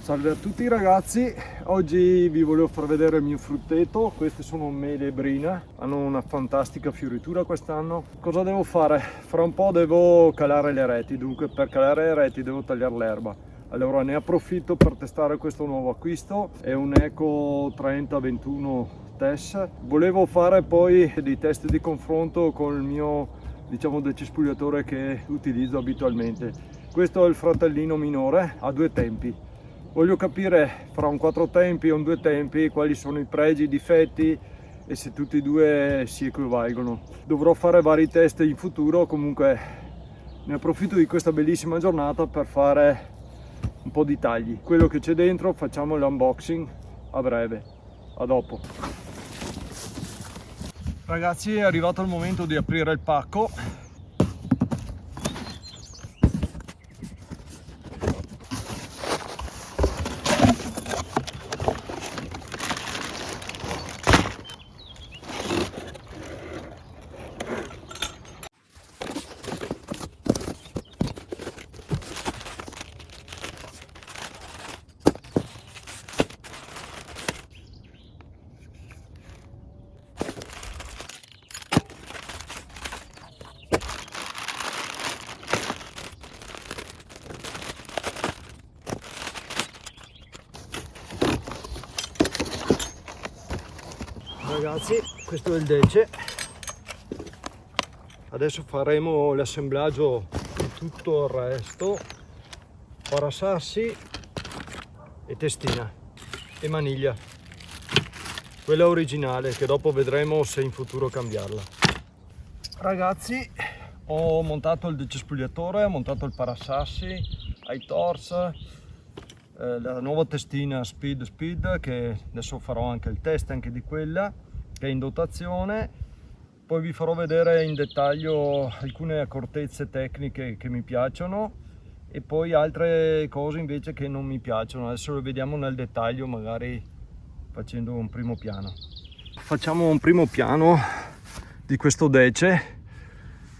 Salve a tutti ragazzi, oggi vi volevo far vedere il mio frutteto. Queste sono mele brina, hanno una fantastica fioritura quest'anno. Cosa devo fare? Fra un po' devo calare le reti, dunque per calare le reti devo tagliare l'erba. Allora ne approfitto per testare questo nuovo acquisto, è un Eco 3021 TES. Volevo fare poi dei test di confronto con il mio decespugliatore che utilizzo abitualmente. Questo è il fratellino minore, ha due tempi. Voglio capire fra un 4 tempi e un 2 tempi quali sono i pregi, i difetti e se tutti e due si equivalgono. Dovrò fare vari test in futuro, comunque ne approfitto di questa bellissima giornata per fare un po' di tagli. Quello che c'è dentro facciamo l'unboxing a breve. A dopo. Ragazzi, è arrivato il momento di aprire il pacco. Ragazzi, questo è il dece. Adesso faremo l'assemblaggio di tutto il resto: parasassi e testina e maniglia, quella originale, che dopo vedremo se in futuro cambiarla. Ragazzi, ho montato il decespugliatore, ho montato il parasassi, ai torsa, la nuova testina Speed, che adesso farò anche il test anche di quella, che è in dotazione. Poi vi farò vedere in dettaglio alcune accortezze tecniche che mi piacciono e poi altre cose invece che non mi piacciono. Adesso lo vediamo nel dettaglio, magari facendo un primo piano. Facciamo un primo piano di questo dece,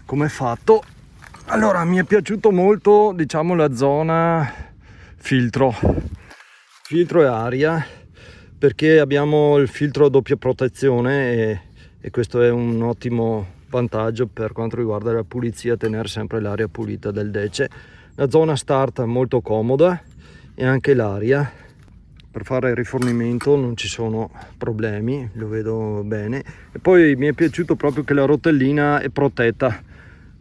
come è fatto. Allora, mi è piaciuto molto, diciamo, la zona filtro e aria, perché abbiamo il filtro a doppia protezione e questo è un ottimo vantaggio per quanto riguarda la pulizia, tenere sempre l'aria pulita del dece. La zona start è molto comoda e anche l'aria per fare il rifornimento non ci sono problemi, lo vedo bene. E poi mi è piaciuto proprio che la rotellina è protetta,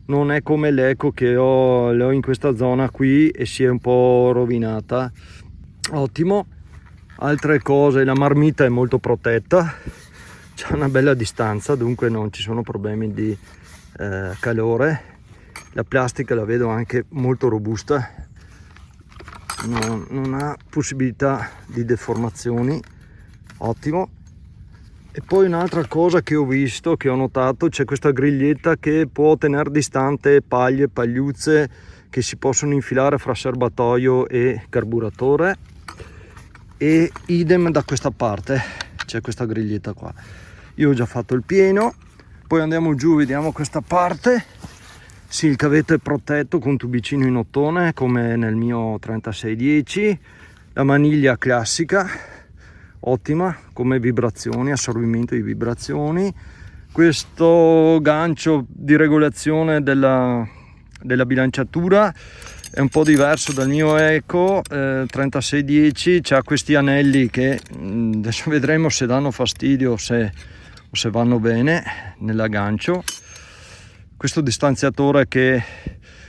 non è come l'Eco che ho in questa zona qui e si è un po' rovinata. Ottimo. Altre cose, la marmita è molto protetta, c'è una bella distanza, dunque non ci sono problemi di calore. La plastica la vedo anche molto robusta, non ha possibilità di deformazioni. Ottimo. E poi un'altra cosa che ho visto, che ho notato, c'è questa griglietta che può tenere distante paglie, pagliuzze che si possono infilare fra serbatoio e carburatore, e idem da questa parte c'è questa griglietta qua. Io ho già fatto il pieno. Poi andiamo giù, vediamo questa parte. Sì, il cavetto è protetto con tubicino in ottone come nel mio 3610. La maniglia classica, ottima come vibrazioni, assorbimento di vibrazioni. Questo gancio di regolazione della bilanciatura è un po' diverso dal mio Eco 3610, c'ha questi anelli che adesso vedremo se danno fastidio o se vanno bene nell'aggancio. Questo distanziatore che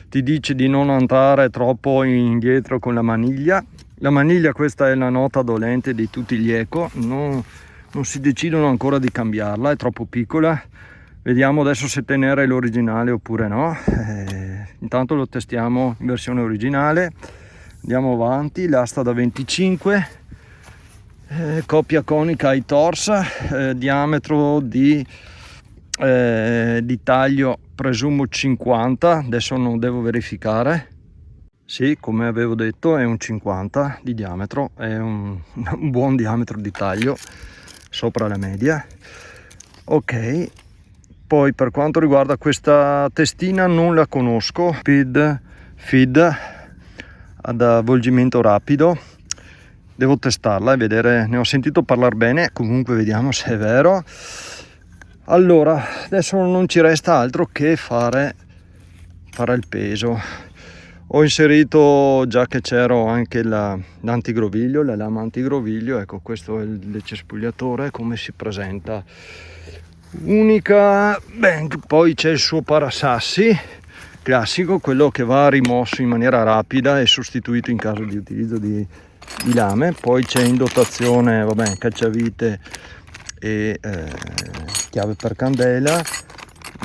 ti dice di non andare troppo indietro con la maniglia. La maniglia, questa è la nota dolente di tutti gli Eco, non si decidono ancora di cambiarla, è troppo piccola. Vediamo adesso se tenere l'originale oppure no. Intanto lo testiamo in versione originale. Andiamo avanti. L'asta da 25, coppia conica ai torsa, diametro di taglio presumo 50, adesso non devo verificare. Sì, come avevo detto è un 50 di diametro, è un buon diametro di taglio, sopra la media. Ok. Poi per quanto riguarda questa testina non la conosco, feed ad avvolgimento rapido. devo testarla e vedere, ne ho sentito parlare bene, comunque vediamo se è vero. Allora, adesso non ci resta altro che fare il peso. Ho inserito, già che c'ero, anche l'antigroviglio, la lama antigroviglio. Ecco, questo è il cespugliatore, come si presenta. Unica, beh, poi c'è il suo parasassi classico, quello che va rimosso in maniera rapida e sostituito in caso di utilizzo di lame. Poi c'è in dotazione, vabbè, cacciavite e chiave per candela,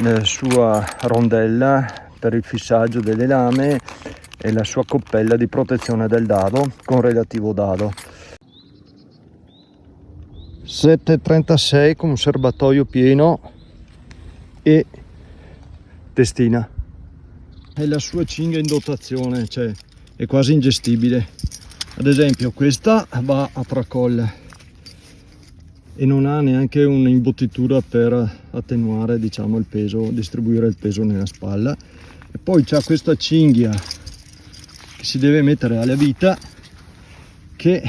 la sua rondella per il fissaggio delle lame e la sua coppella di protezione del dado con relativo dado. 7,36 con un serbatoio pieno e testina. E la sua cinghia in dotazione, cioè è quasi ingestibile. Ad esempio questa va a tracolle e non ha neanche un'imbottitura per attenuare, diciamo, il peso, distribuire il peso nella spalla. E poi c'ha questa cinghia che si deve mettere alla vita, che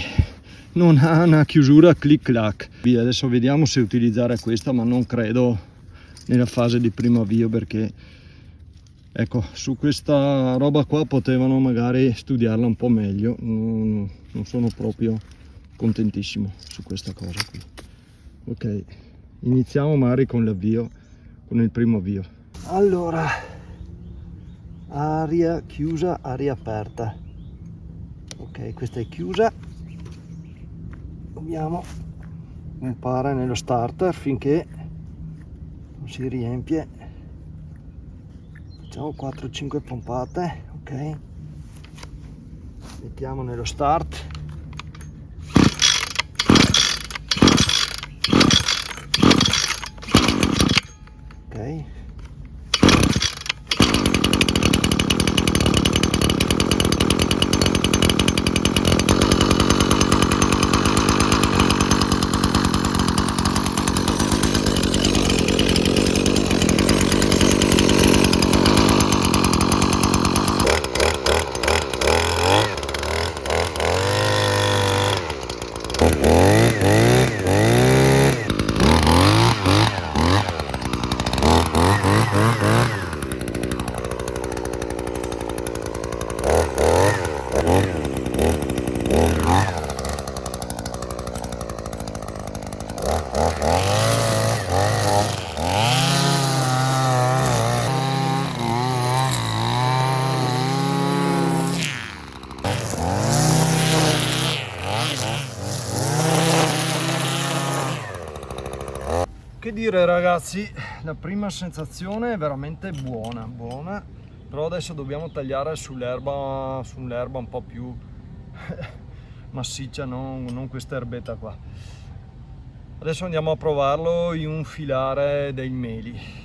non ha una chiusura clic clac. Adesso vediamo se utilizzare questa, ma non credo nella fase di primo avvio, perché ecco, su questa roba qua potevano magari studiarla un po' meglio. Non sono proprio contentissimo su questa cosa qui. Ok, iniziamo magari con l'avvio, con il primo avvio. Allora, aria chiusa, aria aperta. Ok, questa è chiusa. Dobbiamo pompare nello starter finché non si riempie. Facciamo 4-5 pompate. Ok, mettiamo nello start. Ok, che dire ragazzi, la prima sensazione è veramente buona, però adesso dobbiamo tagliare sull'erba un po' più massiccia, non questa erbetta qua. Adesso andiamo a provarlo in un filare dei meli.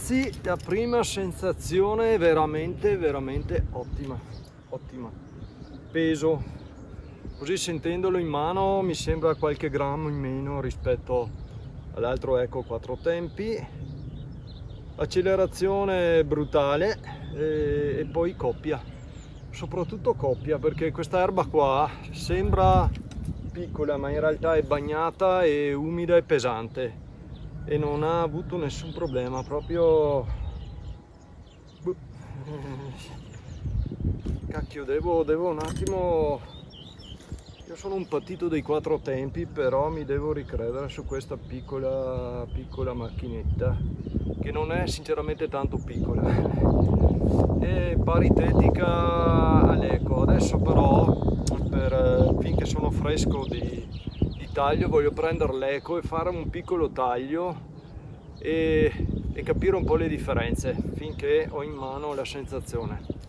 ragazzi, la prima sensazione è veramente ottima, peso, così sentendolo in mano mi sembra qualche grammo in meno rispetto all'altro Eco 4 tempi, accelerazione brutale e poi coppia, soprattutto coppia, perché questa erba qua sembra piccola ma in realtà è bagnata e umida e pesante e non ha avuto nessun problema, proprio cacchio, devo un attimo, io sono un patito dei 4 tempi, però mi devo ricredere su questa piccola macchinetta che non è sinceramente tanto piccola e paritetica all'Eco. Adesso però finché sono fresco di taglio voglio prendere l'Eco e fare un piccolo taglio e capire un po' le differenze finché ho in mano la sensazione.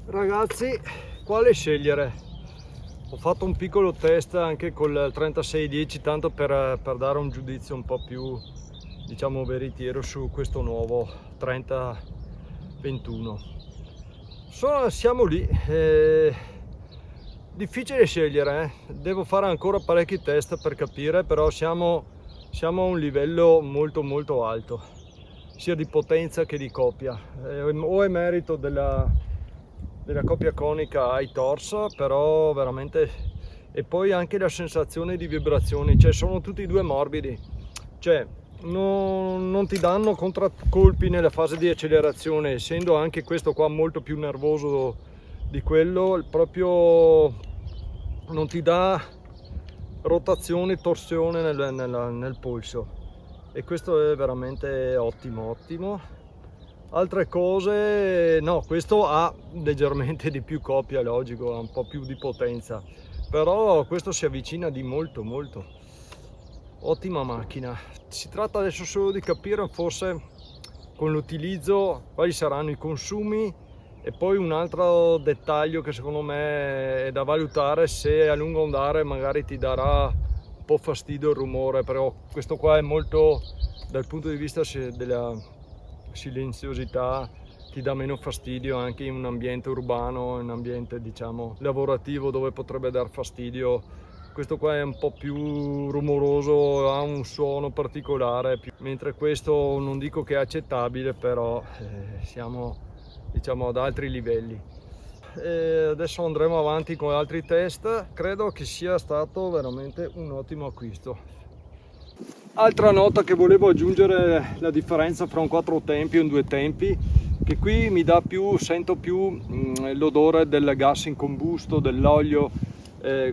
Ragazzi, quale scegliere? Ho fatto un piccolo test anche col 3610 tanto per dare un giudizio un po' più, diciamo, veritiero su questo nuovo 3021. Siamo lì, difficile scegliere, devo fare ancora parecchi test per capire, però siamo a un livello molto alto, sia di potenza che di coppia, o è merito della coppia conica iTorx, però veramente, e poi anche la sensazione di vibrazioni, cioè sono tutti e due morbidi, cioè non ti danno contraccolpi nella fase di accelerazione, essendo anche questo qua molto più nervoso di quello, proprio non ti dà rotazione, torsione nel polso, e questo è veramente ottimo. Altre cose, no, questo ha leggermente di più coppia, logico, ha un po' più di potenza, però questo si avvicina di molto. Ottima macchina. Si tratta adesso solo di capire forse con l'utilizzo quali saranno i consumi, e poi un altro dettaglio che secondo me è da valutare, se a lungo andare magari ti darà un po' fastidio il rumore, però questo qua è molto, dal punto di vista della silenziosità, ti dà meno fastidio anche in un ambiente urbano, in un ambiente diciamo lavorativo dove potrebbe dar fastidio. Questo qua è un po' più rumoroso, ha un suono particolare, mentre questo non dico che è accettabile, però siamo diciamo ad altri livelli. Adesso andremo avanti con altri test. Credo che sia stato veramente un ottimo acquisto. Altra nota che volevo aggiungere, la differenza fra un 4 tempi e un 2 tempi, che qui sento più l'odore del gas in combusto, dell'olio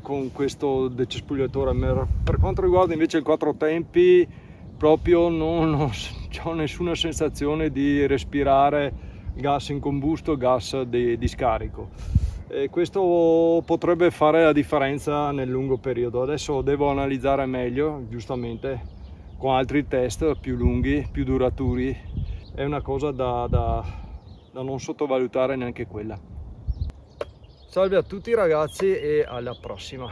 con questo decespugliatore. Per quanto riguarda invece il 4 tempi, proprio non ho nessuna sensazione di respirare gas in combusto, gas di scarico. Questo potrebbe fare la differenza nel lungo periodo. Adesso devo analizzare meglio, giustamente, con altri test più lunghi, più duraturi. È una cosa da non sottovalutare neanche quella. Salve a tutti ragazzi e alla prossima.